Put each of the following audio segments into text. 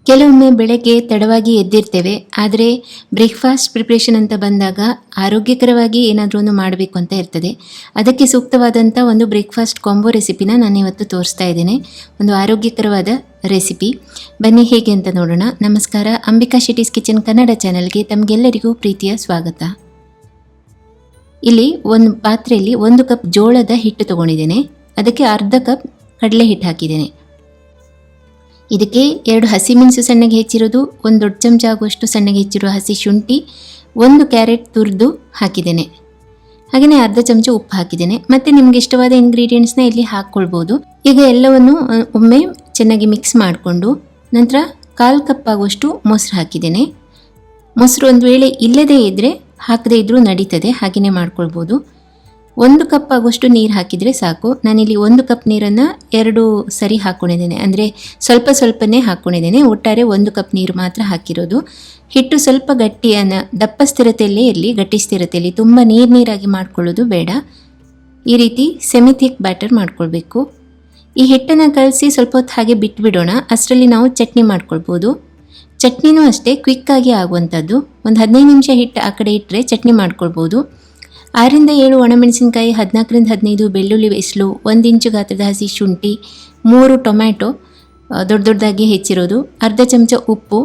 ಕೆಲವೊಮ್ಮೆ ಬೆಳಗ್ಗೆ ತಡವಾಗಿ ಎದ್ದಿರ್ತೇವೆ, ಆದರೆ ಬ್ರೇಕ್ಫಾಸ್ಟ್ ಪ್ರಿಪ್ರೇಷನ್ ಅಂತ ಬಂದಾಗ ಆರೋಗ್ಯಕರವಾಗಿ ಏನಾದರೂ ಒಂದು ಮಾಡಬೇಕು ಅಂತ ಇರ್ತದೆ. ಅದಕ್ಕೆ ಸೂಕ್ತವಾದಂಥ ಒಂದು ಬ್ರೇಕ್ಫಾಸ್ಟ್ ಕಾಂಬೋ ರೆಸಿಪಿನ ನಾನಿವತ್ತು ತೋರಿಸ್ತಾ ಇದ್ದೇನೆ. ಒಂದು ಆರೋಗ್ಯಕರವಾದ ರೆಸಿಪಿ. ಬನ್ನಿ ಹೇಗೆ ಅಂತ ನೋಡೋಣ. ನಮಸ್ಕಾರ, ಅಂಬಿಕಾ ಶೆಟ್ಟೀಸ್ ಕಿಚನ್ ಕನ್ನಡ ಚಾನಲ್ಗೆ ತಮಗೆಲ್ಲರಿಗೂ ಪ್ರೀತಿಯ ಸ್ವಾಗತ. ಇಲ್ಲಿ ಒಂದು ಪಾತ್ರೆಯಲ್ಲಿ 1 ಕಪ್ ಜೋಳದ ಹಿಟ್ಟು ತಗೊಂಡಿದ್ದೇನೆ. ಅದಕ್ಕೆ ಅರ್ಧ ಕಪ್ ಕಡಲೆ ಹಿಟ್ಟು ಹಾಕಿದ್ದೇನೆ. ಇದಕ್ಕೆ 2 ಹಸಿಮೆಣಸು ಸಣ್ಣಗೆ ಹೆಚ್ಚಿರೋದು, 1 ದೊಡ್ಡ ಚಮಚ ಆಗುವಷ್ಟು ಸಣ್ಣಗೆ ಹೆಚ್ಚಿರೋ ಹಸಿ ಶುಂಠಿ, 1 ಕ್ಯಾರೆಟ್ ತುರಿದು ಹಾಕಿದ್ದೇನೆ. ಹಾಗೆಯೇ ಅರ್ಧ ಚಮಚ ಉಪ್ಪು ಹಾಕಿದ್ದೇನೆ. ಮತ್ತು ನಿಮ್ಗೆ ಇಷ್ಟವಾದ ಇಂಗ್ರೀಡಿಯೆಂಟ್ಸ್ನ ಇಲ್ಲಿ ಹಾಕ್ಕೊಳ್ಬೋದು. ಈಗ ಎಲ್ಲವನ್ನು ಒಮ್ಮೆ ಚೆನ್ನಾಗಿ ಮಿಕ್ಸ್ ಮಾಡಿಕೊಂಡು ನಂತರ 1/4 ಕಪ್ ಆಗುವಷ್ಟು ಮೊಸರು ಹಾಕಿದ್ದೇನೆ. ಮೊಸರು ಒಂದು ವೇಳೆ ಇಲ್ಲದೇ ಇದ್ದರೆ ಹಾಕದೇ ಇದ್ರೂ ನಡೀತದೆ, ಹಾಗೆಯೇ ಮಾಡ್ಕೊಳ್ಬೋದು. 1 ಕಪ್ ಆಗುವಷ್ಟು ನೀರು ಹಾಕಿದರೆ ಸಾಕು. ನಾನಿಲ್ಲಿ 1 ಕಪ್ ನೀರನ್ನು 2 ಸರಿ ಹಾಕ್ಕೊಂಡಿದ್ದೇನೆ, ಅಂದರೆ ಸ್ವಲ್ಪನೇ ಹಾಕ್ಕೊಂಡಿದ್ದೇನೆ. ಒಟ್ಟಾರೆ 1 ಕಪ್ ನೀರು ಮಾತ್ರ ಹಾಕಿರೋದು. ಹಿಟ್ಟು ಸ್ವಲ್ಪ ದಪ್ಪ ಸ್ಥಿರತೆಯಲ್ಲೇ ಇರಲಿ, ಗಟ್ಟಿ ಸ್ಥಿರತೆಯಲ್ಲಿ, ತುಂಬ ನೀರಾಗಿ ಮಾಡ್ಕೊಳ್ಳೋದು ಬೇಡ. ಈ ರೀತಿ ಸೆಮಿ ಥಿಕ್ ಬ್ಯಾಟರ್ ಮಾಡ್ಕೊಳ್ಬೇಕು. ಈ ಹಿಟ್ಟನ್ನು ಕಲಸಿ ಸ್ವಲ್ಪ ಹೊತ್ತು ಹಾಗೆ ಬಿಟ್ಬಿಡೋಣ. ಅಷ್ಟರಲ್ಲಿ ನಾವು ಚಟ್ನಿ ಮಾಡ್ಕೊಳ್ಬೋದು. ಚಟ್ನಿನೂ ಅಷ್ಟೇ ಕ್ವಿಕ್ಕಾಗಿ ಆಗುವಂಥದ್ದು. ಒಂದು 15 ನಿಮಿಷ ಹಿಟ್ಟು ಆ ಕಡೆ ಇಟ್ಟರೆ ಚಟ್ನಿ ಮಾಡ್ಕೊಳ್ಬೋದು. 6 ರಿಂದ 7 ಒಣಮೆಣಸಿನಕಾಯಿ, 14 ರಿಂದ 15 ಬೆಳ್ಳುಳ್ಳಿ ಎಸ್ಲು, 1 ಇಂಚು ಗಾತ್ರದ ಹಸಿ ಶುಂಠಿ, 3 ಟೊಮ್ಯಾಟೊ ದೊಡ್ಡದಾಗಿ ಹೆಚ್ಚಿರೋದು, ಅರ್ಧ ಚಮಚ ಉಪ್ಪು,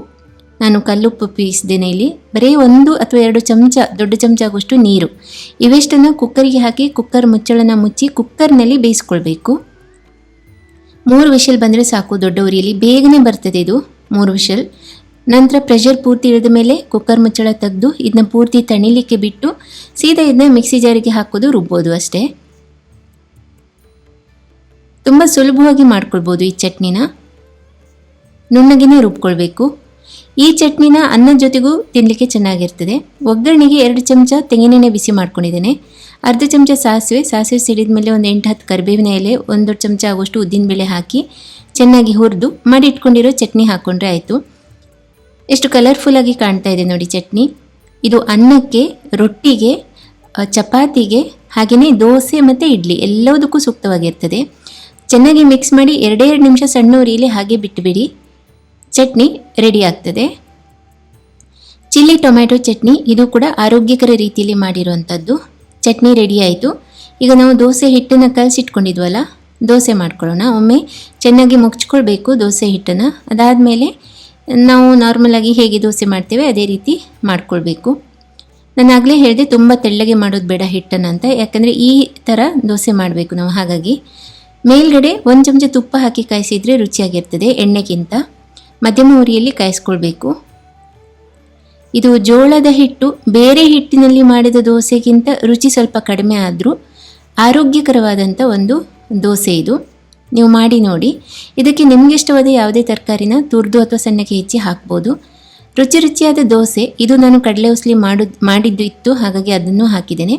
ನಾನು ಕಲ್ಲುಪ್ಪು ಉಪಯೋಗಿಸಿದ್ದೇನೆ. ಇಲ್ಲಿ ಬರೀ 1 ಅಥವಾ 2 ಚಮಚ, ದೊಡ್ಡ ಚಮಚ ಆಗುವಷ್ಟು ನೀರು. ಇವೆಷ್ಟನ್ನು ಕುಕ್ಕರಿಗೆ ಹಾಕಿ ಕುಕ್ಕರ್ ಮುಚ್ಚಳನ ಮುಚ್ಚಿ ಕುಕ್ಕರ್ನಲ್ಲಿ ಬೇಯಿಸ್ಕೊಳ್ಬೇಕು. 3 ವಿಷಲ್ ಬಂದರೆ ಸಾಕು. ದೊಡ್ಡ ಉರಿಯಲ್ಲಿ ಬೇಗನೆ ಬರ್ತದೆ ಇದು 3 ವಿಷಲ್. ನಂತರ ಪ್ರೆಷರ್ ಪೂರ್ತಿ ಇಳಿದ ಮೇಲೆ ಕುಕ್ಕರ್ ಮುಚ್ಚಳ ತೆಗೆದು ಇದನ್ನ ಪೂರ್ತಿ ತಣಿಲಿಕ್ಕೆ ಬಿಟ್ಟು ಸೀದಾ ಇದನ್ನ ಮಿಕ್ಸಿ ಜಾರಿಗೆ ಹಾಕೋದು, ರುಬ್ಬೋದು ಅಷ್ಟೇ. ತುಂಬ ಸುಲಭವಾಗಿ ಮಾಡ್ಕೊಳ್ಬೋದು ಈ ಚಟ್ನಿನ. ನುಣ್ಣಗಿನೇ ರುಬ್ಕೊಳ್ಬೇಕು. ಈ ಚಟ್ನಿನ ಅನ್ನದ ಜೊತೆಗೂ ತಿನ್ನಲಿಕ್ಕೆ ಚೆನ್ನಾಗಿರ್ತದೆ. ಒಗ್ಗರಣೆಗೆ 2 ಚಮಚ ತೆಂಗಿನೆಣ್ಣೆ ಬಿಸಿ ಮಾಡ್ಕೊಂಡಿದ್ದೇನೆ. ಅರ್ಧ ಚಮಚ ಸಾಸಿವೆ ಸಿಡಿದ ಮೇಲೆ ಒಂದು 8-10 ಕರಿಬೇವಿನ ಎಲೆ, 1 ದೊಡ್ಡ ಚಮಚ ಆಗುವಷ್ಟು ಉದ್ದಿನಬೇಳೆ ಹಾಕಿ ಚೆನ್ನಾಗಿ ಹುರಿದು ಮಾಡಿ ಇಟ್ಕೊಂಡಿರೋ ಚಟ್ನಿ ಹಾಕ್ಕೊಂಡ್ರೆ ಆಯಿತು. ಎಷ್ಟು ಕಲರ್ಫುಲ್ಲಾಗಿ ಕಾಣ್ತಾ ಇದೆ ನೋಡಿ ಚಟ್ನಿ. ಇದು ಅನ್ನಕ್ಕೆ, ರೊಟ್ಟಿಗೆ, ಚಪಾತಿಗೆ, ಹಾಗೆಯೇ ದೋಸೆ ಮತ್ತು ಇಡ್ಲಿ ಎಲ್ಲದಕ್ಕೂ ಸೂಕ್ತವಾಗಿರ್ತದೆ. ಚೆನ್ನಾಗಿ ಮಿಕ್ಸ್ ಮಾಡಿ 2 ನಿಮಿಷ ಸಣ್ಣ ಉರಿಯಲ್ಲಿ ಹಾಗೆ ಬಿಟ್ಟುಬಿಡಿ. ಚಟ್ನಿ ರೆಡಿ ಆಗ್ತದೆ. ಚಿಲ್ಲಿ ಟೊಮ್ಯಾಟೊ ಚಟ್ನಿ, ಇದು ಕೂಡ ಆರೋಗ್ಯಕರ ರೀತಿಯಲ್ಲಿ ಮಾಡಿರುವಂಥದ್ದು. ಚಟ್ನಿ ರೆಡಿ ಆಯಿತು. ಈಗ ನಾವು ದೋಸೆ ಹಿಟ್ಟನ್ನು ಕಲಸಿಟ್ಕೊಂಡಿದ್ವಲ್ಲ, ದೋಸೆ ಮಾಡ್ಕೊಳ್ಳೋಣ. ಒಮ್ಮೆ ಚೆನ್ನಾಗಿ ಮುಚ್ಕೊಳ್ಬೇಕು ದೋಸೆ ಹಿಟ್ಟನ್ನು. ಅದಾದಮೇಲೆ ನಾವು ನಾರ್ಮಲಾಗಿ ಹೇಗೆ ದೋಸೆ ಮಾಡ್ತೇವೆ ಅದೇ ರೀತಿ ಮಾಡ್ಕೊಳ್ಬೇಕು. ನಾನು ಆಗಲೇ ಹೇಳಿದೆ ತುಂಬ ತೆಳ್ಳಗೆ ಮಾಡೋದು ಬೇಡ ಹಿಟ್ಟನ್ನು ಅಂತ, ಯಾಕಂದರೆ ಈ ಥರ ದೋಸೆ ಮಾಡಬೇಕು ನಾವು. ಹಾಗಾಗಿ ಮೇಲ್ಗಡೆ 1 ಚಮಚ ತುಪ್ಪ ಹಾಕಿ ಕಾಯಿಸಿದರೆ ರುಚಿಯಾಗಿರ್ತದೆ ಎಣ್ಣೆಗಿಂತ. ಮಧ್ಯಮ ಉರಿಯಲ್ಲಿ ಕಾಯಿಸ್ಕೊಳ್ಬೇಕು. ಇದು ಜೋಳದ ಹಿಟ್ಟು ಬೇರೆ ಹಿಟ್ಟಿನಲ್ಲಿ ಮಾಡಿದ ದೋಸೆಗಿಂತ ರುಚಿ ಸ್ವಲ್ಪ ಕಡಿಮೆ ಆದರೂ ಆರೋಗ್ಯಕರವಾದಂಥ ಒಂದು ದೋಸೆ ಇದು. ನೀವು ಮಾಡಿ ನೋಡಿ. ಇದಕ್ಕೆ ನಿಮಗೆ ಇಷ್ಟವಾದ ಯಾವುದೇ ತರಕಾರಿನ ತುರಿದು ಅಥವಾ ಸಣ್ಣಗೆ ಹೆಚ್ಚಿ ಹಾಕ್ಬೋದು. ರುಚಿಯಾದ ದೋಸೆ ಇದು. ನಾನು ಕಡಲೆ ಉಸ್ಲಿ ಮಾಡಿದ್ದು ಇತ್ತು, ಹಾಗಾಗಿ ಅದನ್ನು ಹಾಕಿದ್ದೇನೆ.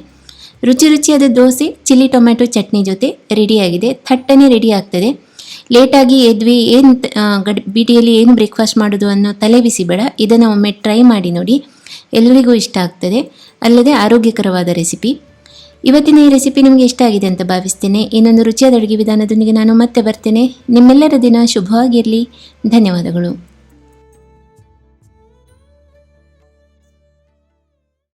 ರುಚಿಯಾದ ದೋಸೆ ಚಿಲ್ಲಿ ಟೊಮ್ಯಾಟೊ ಚಟ್ನಿ ಜೊತೆ ರೆಡಿಯಾಗಿದೆ. ಥಟ್ಟನೆ ರೆಡಿ ಆಗ್ತದೆ. ಲೇಟಾಗಿ ಎದ್ವಿ, ಏನು ಬಿಟಿಯಲ್ಲಿ ಏನು ಬ್ರೇಕ್ಫಾಸ್ಟ್ ಮಾಡೋದು ಅನ್ನೋ ತಲೆ ಬಿಸಿ ಬೇಡ. ಇದನ್ನು ಒಮ್ಮೆ ಟ್ರೈ ಮಾಡಿ ನೋಡಿ, ಎಲ್ಲರಿಗೂ ಇಷ್ಟ ಆಗ್ತದೆ. ಅಲ್ಲದೆ ಆರೋಗ್ಯಕರವಾದ ರೆಸಿಪಿ. ಇವತ್ತಿನ ಈ ರೆಸಿಪಿ ನಿಮಗೆ ಇಷ್ಟ ಆಗಿದೆ ಅಂತ ಭಾವಿಸ್ತೇನೆ. ಇನ್ನೊಂದು ರುಚಿಯಾದ ಅಡುಗೆ ವಿಧಾನದೊಂದಿಗೆ ನಾನು ಮತ್ತೆ ಬರ್ತೇನೆ. ನಿಮ್ಮೆಲ್ಲರ ದಿನ ಶುಭವಾಗಿರಲಿ. ಧನ್ಯವಾದಗಳು.